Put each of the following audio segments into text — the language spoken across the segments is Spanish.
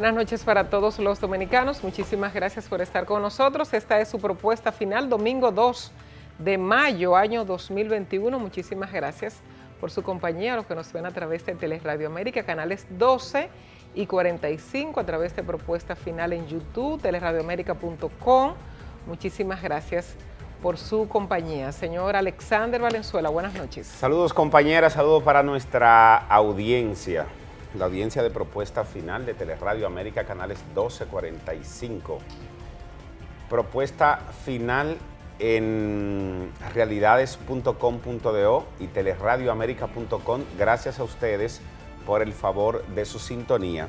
Buenas noches para todos los dominicanos. Muchísimas gracias por estar con nosotros. Esta es su propuesta final, domingo 2 de mayo, año 2021. Muchísimas gracias por su compañía, a los que nos ven a través de Teleradio América, canales 12 y 45, a través de propuesta final en YouTube, teleradioamerica.com. Muchísimas gracias por su compañía. Señor Alexander Valenzuela, buenas noches. Saludos, compañeras, saludos para nuestra audiencia, la audiencia de propuesta final de Teleradio América, canales 1245. Propuesta final en realidades.com.do y teleradioamerica.com. Gracias a ustedes por el favor de su sintonía.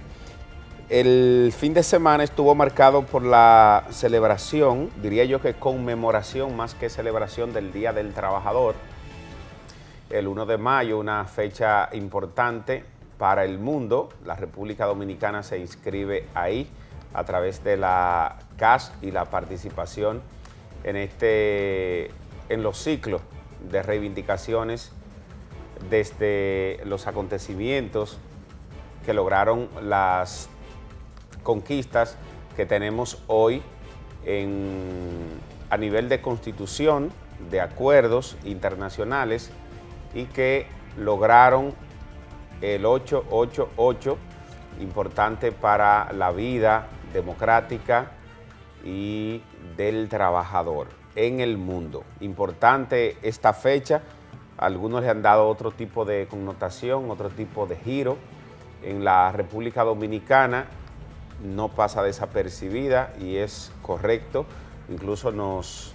El fin de semana estuvo marcado por la celebración, diría yo que conmemoración más que celebración, del Día del Trabajador. El 1 de mayo, una fecha importante para el mundo. La República Dominicana se inscribe ahí a través de la CAS y la participación en los ciclos de reivindicaciones desde los acontecimientos que lograron las conquistas que tenemos hoy a nivel de constitución, de acuerdos internacionales, y que lograron el 888, importante para la vida democrática y del trabajador en el mundo. Importante esta fecha. Algunos le han dado otro tipo de connotación, otro tipo de giro. En la República Dominicana no pasa desapercibida y es correcto. Incluso nos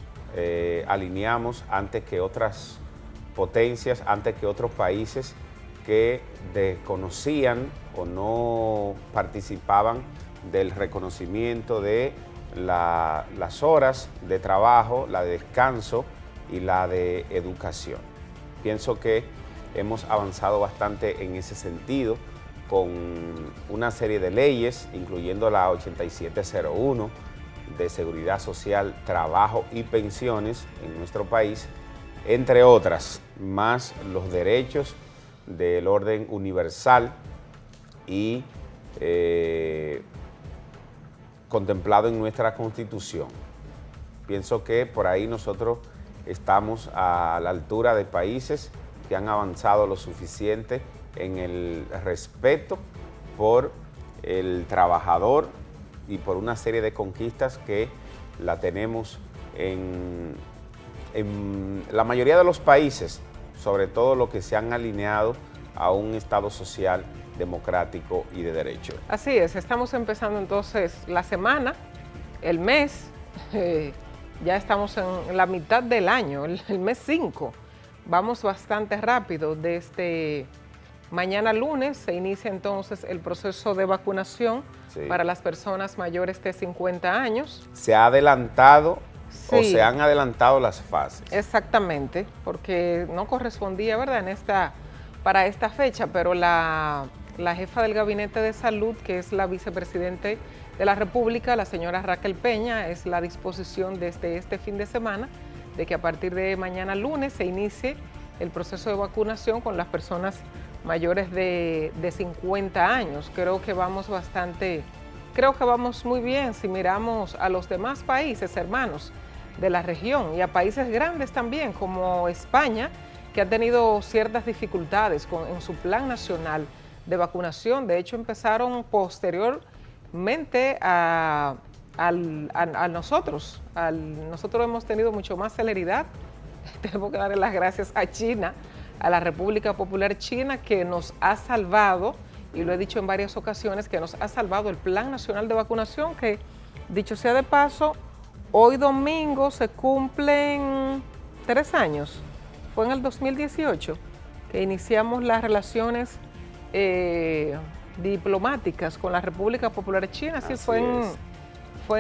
alineamos antes que otras potencias, antes que otros países que desconocían o no participaban del reconocimiento de las horas de trabajo, la de descanso y la de educación. Pienso que hemos avanzado bastante en ese sentido con una serie de leyes, incluyendo la 8701 de Seguridad Social, Trabajo y Pensiones en nuestro país, entre otras, más los derechos del orden universal y contemplado en nuestra Constitución. Pienso que por ahí nosotros estamos a la altura de países que han avanzado lo suficiente en el respeto por el trabajador y por una serie de conquistas que la tenemos en la mayoría de los países, sobre todo los que se han alineado a un Estado social, democrático y de derecho. Así es, estamos empezando entonces la semana, el mes, ya estamos en la mitad del año, el mes 5. Vamos bastante rápido. Desde mañana lunes se inicia entonces el proceso de vacunación para las personas mayores de 50 años. Se ha adelantado o se han adelantado las fases. Exactamente, porque no correspondía, ¿verdad?, para esta fecha, pero la jefa del Gabinete de Salud, que es la vicepresidente de la República, la señora Raquel Peña, es la disposición desde este fin de semana de que a partir de mañana lunes se inicie el proceso de vacunación con las personas mayores de 50 años. Creo que vamos muy bien si miramos a los demás países hermanos de la región y a países grandes también como España, que ha tenido ciertas dificultades en su plan nacional de vacunación. De hecho, empezaron posteriormente a nosotros. Nosotros hemos tenido mucho más celeridad. Tenemos que darle las gracias a China, a la República Popular China, que nos ha salvado, y lo he dicho en varias ocasiones, que nos ha salvado el Plan Nacional de Vacunación, que, dicho sea de paso, hoy domingo se cumplen 3 años. Fue en el 2018 que iniciamos las relaciones diplomáticas con la República Popular China. Así fue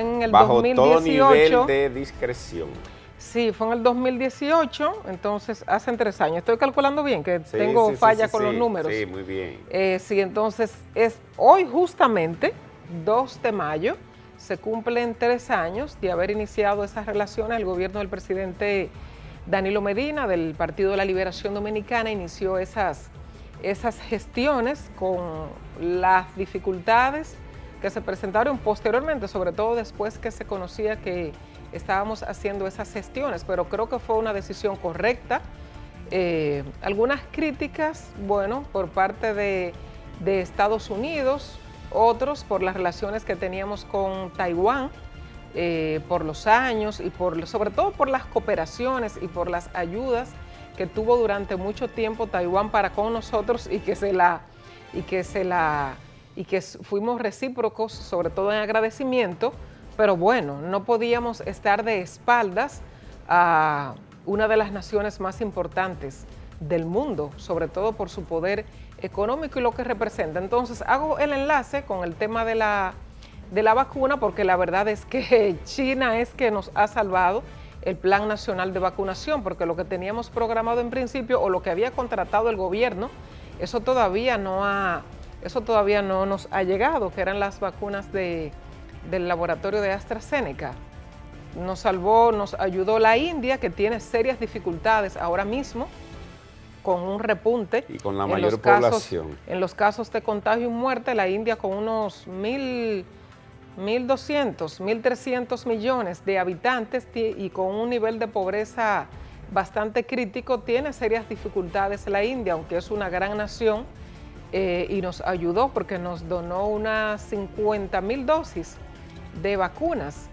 en el bajo 2018. Todo nivel de discreción. Sí, fue en el 2018, entonces hacen 3 años. Estoy calculando bien, que tengo falla con los números. Sí, muy bien. Sí, entonces es hoy justamente, 2 de mayo, se cumplen 3 años de haber iniciado esas relaciones. El gobierno del presidente Danilo Medina, del Partido de la Liberación Dominicana, inició esas gestiones con las dificultades que se presentaron posteriormente, sobre todo después que se conocía que estábamos haciendo esas gestiones, pero creo que fue una decisión correcta. Algunas críticas, bueno, por parte de Estados Unidos, otros por las relaciones que teníamos con Taiwán, por los años y sobre todo por las cooperaciones y por las ayudas que tuvo durante mucho tiempo Taiwán para con nosotros y que fuimos recíprocos, sobre todo en agradecimiento, pero bueno, no podíamos estar de espaldas a una de las naciones más importantes del mundo, sobre todo por su poder económico y lo que representa. Entonces hago el enlace con el tema de la vacuna, porque la verdad es que China es que nos ha salvado el Plan Nacional de Vacunación, porque lo que teníamos programado en principio o lo que había contratado el gobierno, eso todavía no nos ha llegado, que eran las vacunas del laboratorio de AstraZeneca. Nos salvó, nos ayudó la India, que tiene serias dificultades ahora mismo con un repunte. Y con la mayor población. En los casos de contagio y muerte, la India con unos 1.200, 1.300 millones de habitantes y con un nivel de pobreza bastante crítico, tiene serias dificultades la India, aunque es una gran nación, y nos ayudó porque nos donó unas 50.000 dosis de vacunas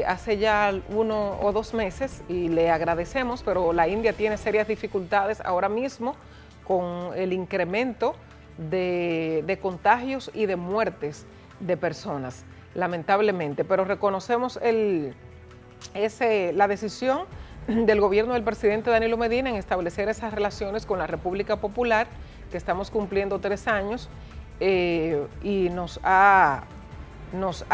hace ya 1 o 2 meses y le agradecemos, pero la India tiene serias dificultades ahora mismo con el incremento de contagios y de muertes de personas, lamentablemente. Pero reconocemos la decisión del gobierno del presidente Danilo Medina en establecer esas relaciones con la República Popular, que estamos cumpliendo 3 años, y nos ha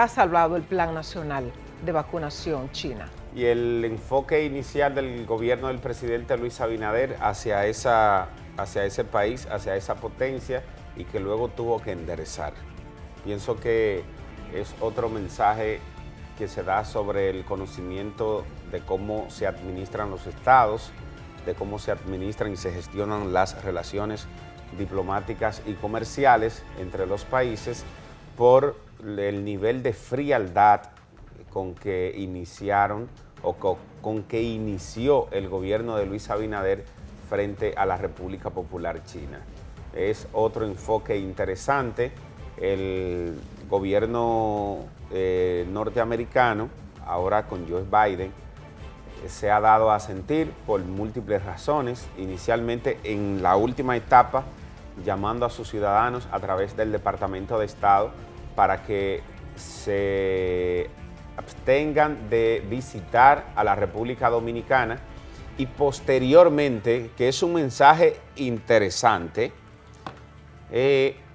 salvado el Plan Nacional de Vacunación China. Y el enfoque inicial del gobierno del presidente Luis Abinader hacia ese país, hacia esa potencia, y que luego tuvo que enderezar. Pienso que es otro mensaje que se da sobre el conocimiento de cómo se administran los estados, de cómo se administran y se gestionan las relaciones diplomáticas y comerciales entre los países, por el nivel de frialdad con que iniciaron o con que inició el gobierno de Luis Abinader frente a la República Popular China. Es otro enfoque interesante. El gobierno norteamericano, ahora con Joe Biden, se ha dado a sentir por múltiples razones. Inicialmente, en la última etapa, llamando a sus ciudadanos a través del Departamento de Estado para que se abstengan de visitar a la República Dominicana, y posteriormente, que es un mensaje interesante,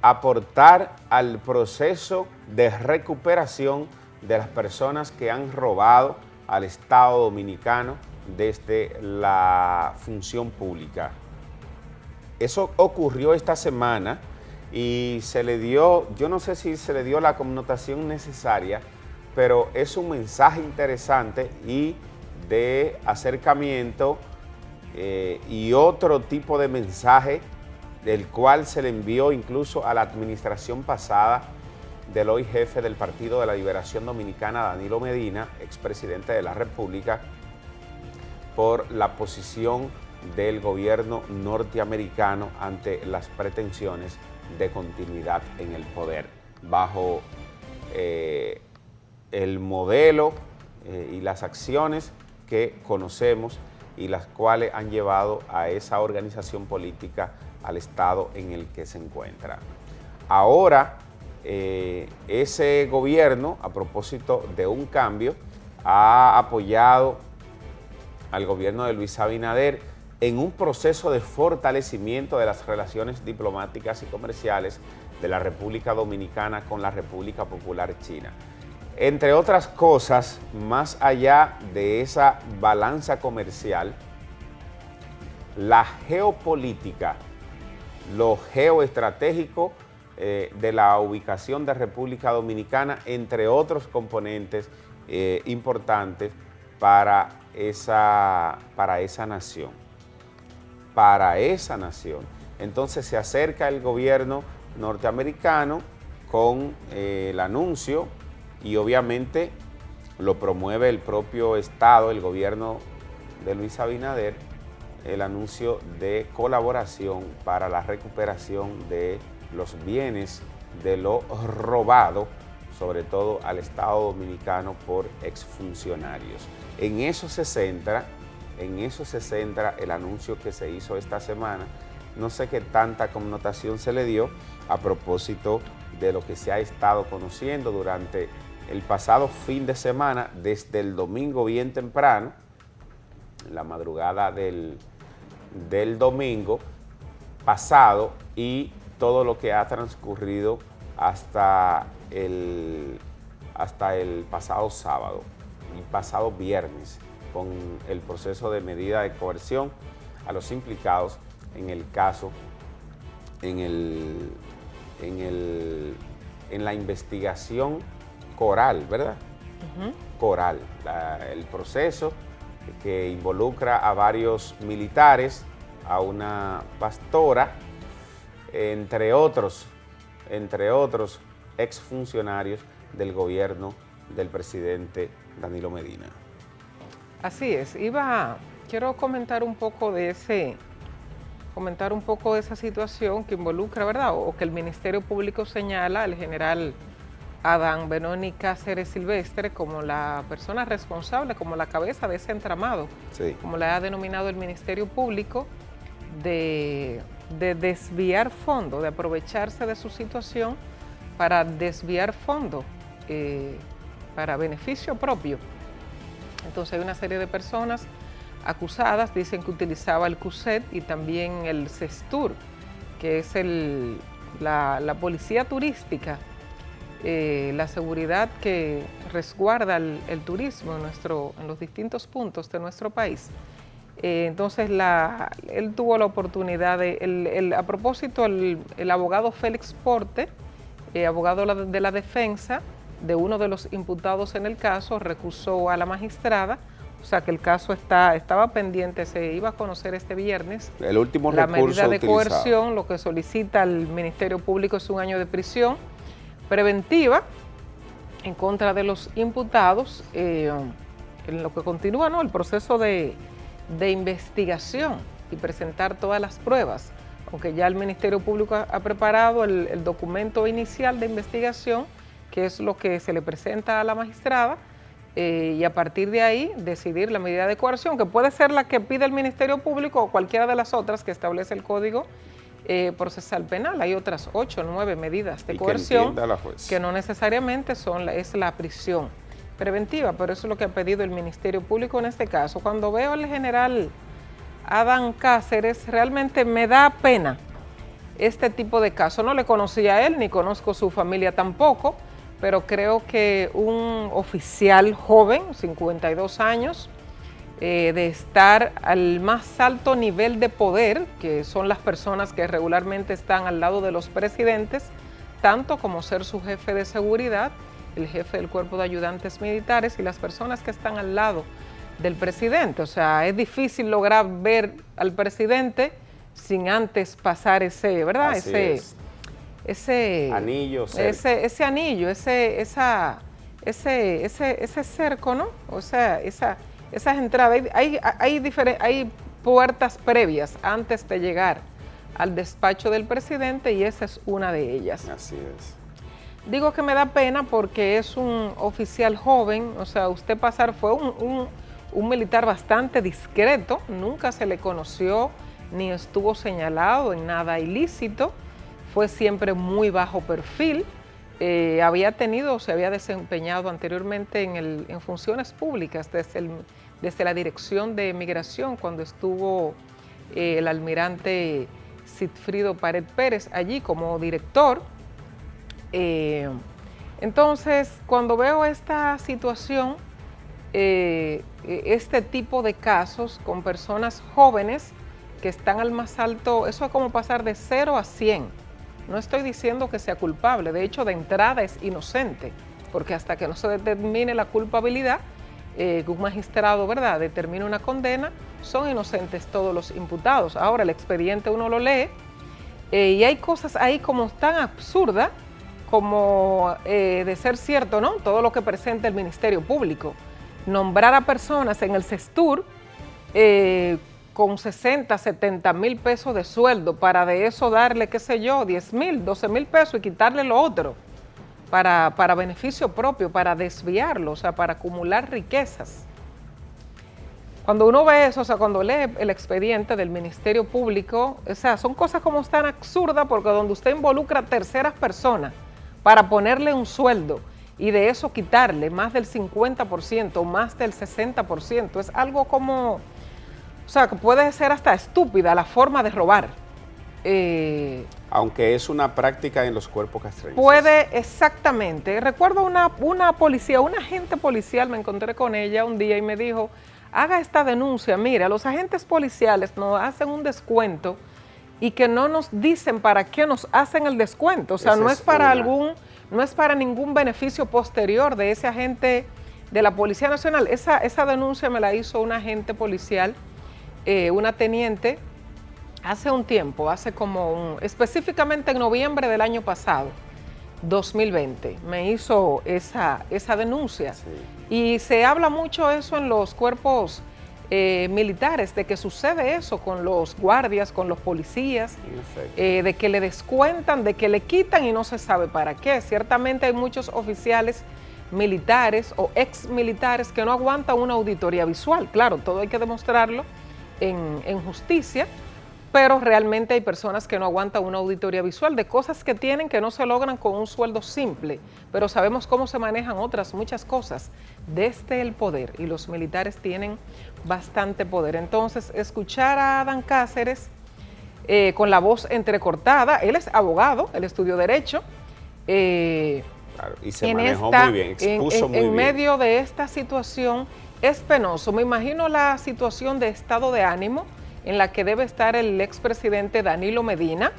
aportar al proceso de recuperación de las personas que han robado al Estado dominicano desde la función pública. Eso ocurrió esta semana y se le dio, yo no sé si se le dio la connotación necesaria, pero es un mensaje interesante y de acercamiento y otro tipo de mensaje del cual se le envió incluso a la administración pasada del hoy jefe del Partido de la Liberación Dominicana, Danilo Medina, expresidente de la República, por la posición del gobierno norteamericano ante las pretensiones de continuidad en el poder, bajo el modelo y las acciones que conocemos y las cuales han llevado a esa organización política al estado en el que se encuentra. Ahora, ese gobierno, a propósito de un cambio, ha apoyado al gobierno de Luis Abinader en un proceso de fortalecimiento de las relaciones diplomáticas y comerciales de la República Dominicana con la República Popular China. Entre otras cosas, más allá de esa balanza comercial, la geopolítica, lo geoestratégico de la ubicación de República Dominicana, entre otros componentes importantes para esa nación. Entonces se acerca el gobierno norteamericano con el anuncio, y obviamente lo promueve el propio Estado, el gobierno de Luis Abinader, el anuncio de colaboración para la recuperación de los bienes de lo robado, sobre todo al Estado Dominicano por exfuncionarios. En eso se centra el anuncio que se hizo esta semana. No sé qué tanta connotación se le dio a propósito de lo que se ha estado conociendo durante el pasado fin de semana, desde el domingo bien temprano, en la madrugada del domingo pasado, y todo lo que ha transcurrido hasta el pasado sábado y pasado viernes, con el proceso de medida de coerción a los implicados en el caso, en la investigación Coral, ¿verdad? Coral, el proceso que involucra a varios militares, a una pastora, entre otros exfuncionarios del gobierno del presidente Danilo Medina. Así es. Quiero comentar un poco de esa situación que involucra, ¿verdad? O que el Ministerio Público señala al general Adán Benoni Cáceres Silvestre como la persona responsable, como la cabeza de ese entramado, sí, como le ha denominado el Ministerio Público, de desviar fondos, de aprovecharse de su situación para desviar fondos para beneficio propio. Entonces hay una serie de personas acusadas, dicen que utilizaba el CUSET y también el CESTUR, que es la policía turística, la seguridad que resguarda el turismo en los distintos puntos de nuestro país. Entonces él tuvo la oportunidad a propósito, el abogado Félix Porte, abogado de la defensa de uno de los imputados en el caso, recusó a la magistrada. O sea que el caso estaba pendiente, se iba a conocer este viernes. El último la recurso medida de coerción, lo que solicita el Ministerio Público es 1 año de prisión preventiva en contra de los imputados, en lo que continúa, ¿no?, el proceso de investigación y presentar todas las pruebas, aunque ya el Ministerio Público ha preparado el documento inicial de investigación, que es lo que se le presenta a la magistrada, y a partir de ahí decidir la medida de coerción, que puede ser la que pide el Ministerio Público o cualquiera de las otras que establece el Código Procesal Penal. Hay otras 8 o 9 medidas de coerción que no necesariamente es la prisión preventiva, pero eso es lo que ha pedido el Ministerio Público en este caso. Cuando veo al general Adán Cáceres, realmente me da pena este tipo de casos. No le conocía a él, ni conozco su familia tampoco, pero creo que un oficial joven, 52 años, de estar al más alto nivel de poder, que son las personas que regularmente están al lado de los presidentes, tanto como ser su jefe de seguridad, el jefe del cuerpo de ayudantes militares y las personas que están al lado del presidente. O sea, es difícil lograr ver al presidente sin antes pasar ese, ¿verdad? Ese anillo, ese anillo, ese cerco, ¿no? O sea, esas entradas, hay puertas previas antes de llegar al despacho del presidente y esa es una de ellas. Así es. Digo que me da pena porque es un oficial joven, o sea, fue un militar bastante discreto, nunca se le conoció ni estuvo señalado en nada ilícito, fue siempre muy bajo perfil, se había desempeñado anteriormente en funciones públicas desde la Dirección de Migración cuando estuvo el almirante Sigfrido Pared Pérez allí como director. Entonces, cuando veo esta situación, este tipo de casos con personas jóvenes que están al más alto, eso es como pasar de 0 a 100. No estoy diciendo que sea culpable, de hecho de entrada es inocente, porque hasta que no se determine la culpabilidad, que un magistrado, ¿verdad?, determine una condena, son inocentes todos los imputados. Ahora el expediente uno lo lee y hay cosas ahí como tan absurdas como de ser cierto, ¿no? Todo lo que presenta el Ministerio Público. Nombrar a personas en el CESTUR con 60, 70 mil pesos de sueldo para de eso darle, qué sé yo, 10 mil, 12 mil pesos y quitarle lo otro para beneficio propio, para desviarlo, o sea, para acumular riquezas. Cuando uno ve eso, o sea, cuando lee el expediente del Ministerio Público, o sea, son cosas como tan absurdas porque donde usted involucra a terceras personas para ponerle un sueldo y de eso quitarle más del 50%, más del 60%, es algo como, o sea, que puede ser hasta estúpida la forma de robar. Aunque es una práctica en los cuerpos castrenses. Puede, exactamente. Recuerdo una policía, una agente policial, me encontré con ella un día y me dijo, haga esta denuncia, mira, los agentes policiales nos hacen un descuento y que no nos dicen para qué nos hacen el descuento, o sea, no es para ningún beneficio posterior de ese agente de la Policía Nacional. Esa denuncia me la hizo un agente policial, una teniente, hace un tiempo, específicamente en noviembre del año pasado, 2020, me hizo esa denuncia. Sí. Y se habla mucho eso en los cuerpos militares, de que sucede eso con los guardias, con los policías, de que le descuentan, de que le quitan y no se sabe para qué. Ciertamente hay muchos oficiales militares o ex militares que no aguantan una auditoría visual. Claro, todo hay que demostrarlo en justicia, pero realmente hay personas que no aguantan una auditoría visual de cosas que tienen que no se logran con un sueldo simple, pero sabemos cómo se manejan muchas cosas desde el poder y los militares tienen bastante poder. Entonces, escuchar a Adán Cáceres con la voz entrecortada, él es abogado, él estudió Derecho, claro, y se manejó muy bien, expuso muy bien. En medio de esta situación es penoso. Me imagino la situación de estado de ánimo en la que debe estar el expresidente Danilo Medina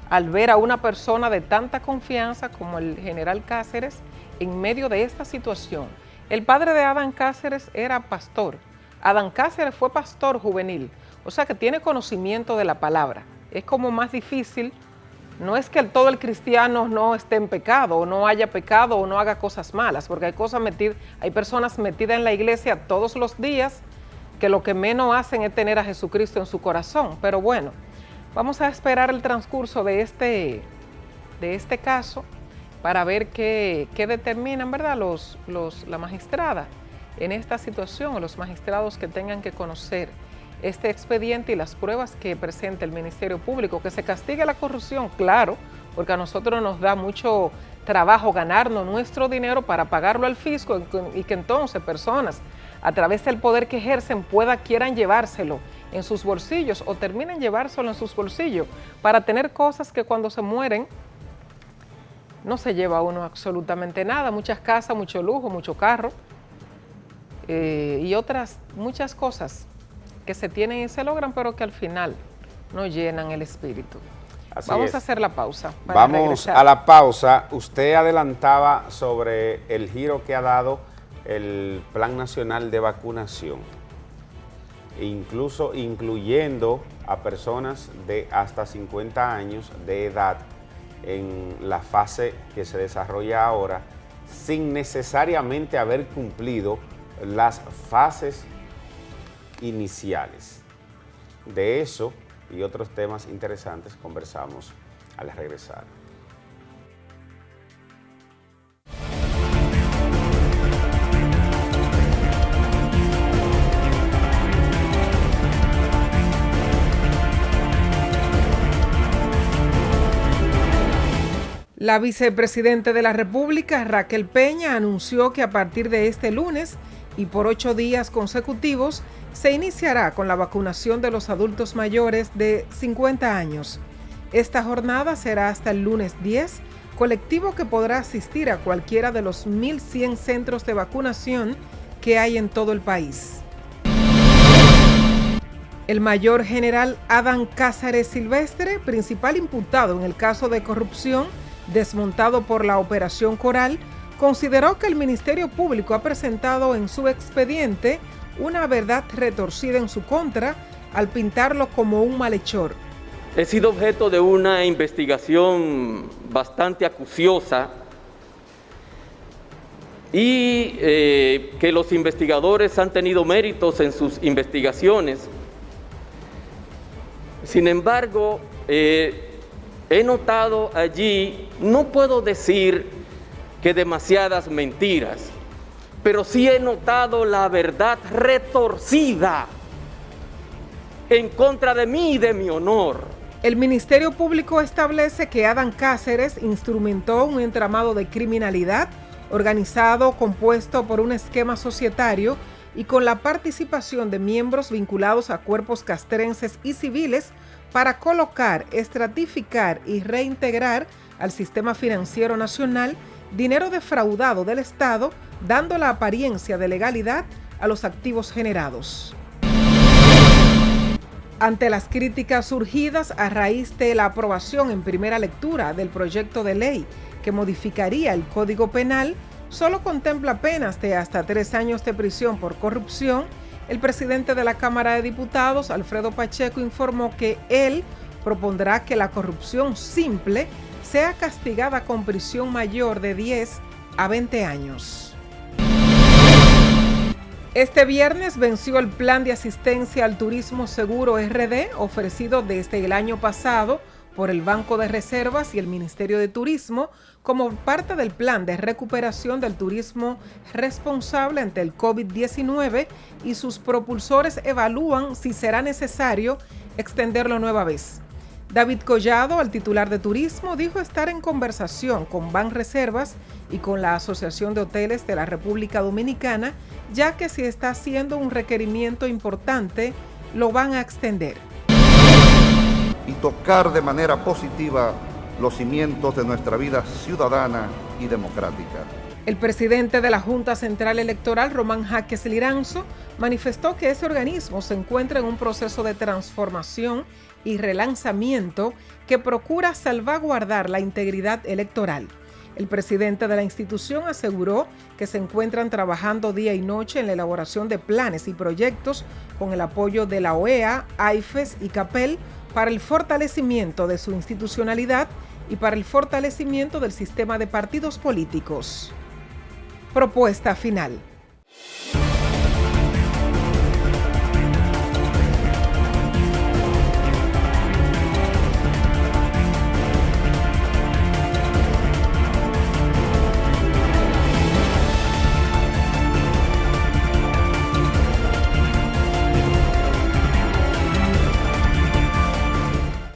al ver a una persona de tanta confianza como el general Cáceres en medio de esta situación. El padre de Adán Cáceres era pastor. Adán Cáceres fue pastor juvenil, o sea que tiene conocimiento de la palabra. Es como más difícil, no es que todo el cristiano no esté en pecado, o no haya pecado, o no haga cosas malas, porque hay personas metidas en la iglesia todos los días que lo que menos hacen es tener a Jesucristo en su corazón. Pero bueno, vamos a esperar el transcurso de este caso para ver qué determinan, ¿verdad?, la magistrada en esta situación, o los magistrados que tengan que conocer este expediente y las pruebas que presenta el Ministerio Público. Que se castigue la corrupción, claro, porque a nosotros nos da mucho trabajo ganarnos nuestro dinero para pagarlo al fisco y que entonces personas a través del poder que ejercen quieran llevárselo en sus bolsillos o terminen llevárselo en sus bolsillos para tener cosas que cuando se mueren no se lleva uno absolutamente nada, muchas casas, mucho lujo, mucho carro y otras muchas cosas que se tienen y se logran, pero que al final no llenan el espíritu. Vamos a hacer la pausa. Vamos regresar a la pausa. Usted adelantaba sobre el giro que ha dado el Plan Nacional de Vacunación, incluyendo a personas de hasta 50 años de edad en la fase que se desarrolla ahora, sin necesariamente haber cumplido las fases iniciales. De eso y otros temas interesantes conversamos al regresar. La vicepresidenta de la República, Raquel Peña, anunció que a partir de este lunes y por 8 días consecutivos se iniciará con la vacunación de los adultos mayores de 50 años. Esta jornada será hasta el lunes 10, colectivo que podrá asistir a cualquiera de los 1.100 centros de vacunación que hay en todo el país. El mayor general Adán Cáceres Silvestre, principal imputado en el caso de corrupción desmontado por la Operación Coral, consideró que el Ministerio Público ha presentado en su expediente una verdad retorcida en su contra al pintarlo como un malhechor. He sido objeto de una investigación bastante acuciosa y que los investigadores han tenido méritos en sus investigaciones. Sin embargo, he notado allí, no puedo decir que demasiadas mentiras, pero sí he notado la verdad retorcida en contra de mí y de mi honor. El Ministerio Público establece que Adán Cáceres instrumentó un entramado de criminalidad organizado, compuesto por un esquema societario y con la participación de miembros vinculados a cuerpos castrenses y civiles para colocar, estratificar y reintegrar al sistema financiero nacional dinero defraudado del Estado, dando la apariencia de legalidad a los activos generados. Ante las críticas surgidas a raíz de la aprobación en primera lectura del proyecto de ley que modificaría el Código Penal, solo contempla penas de hasta 3 años de prisión por corrupción, el presidente de la Cámara de Diputados, Alfredo Pacheco, informó que él propondrá que la corrupción simple sea castigada con prisión mayor de 10 a 20 años. Este viernes venció el Plan de Asistencia al Turismo Seguro RD, ofrecido desde el año pasado por el Banco de Reservas y el Ministerio de Turismo, como parte del plan de recuperación del turismo responsable ante el COVID-19, y sus propulsores evalúan si será necesario extenderlo nueva vez. David Collado, el titular de Turismo, dijo estar en conversación con Banreservas y con la Asociación de Hoteles de la República Dominicana, ya que si está haciendo un requerimiento importante, lo van a extender. Y tocar de manera positiva los cimientos de nuestra vida ciudadana y democrática. El presidente de la Junta Central Electoral, Román Jaques Liranzo, manifestó que ese organismo se encuentra en un proceso de transformación y relanzamiento que procura salvaguardar la integridad electoral. El presidente de la institución aseguró que se encuentran trabajando día y noche en la elaboración de planes y proyectos con el apoyo de la OEA, AIFES y CAPEL para el fortalecimiento de su institucionalidad y para el fortalecimiento del sistema de partidos políticos. Propuesta final.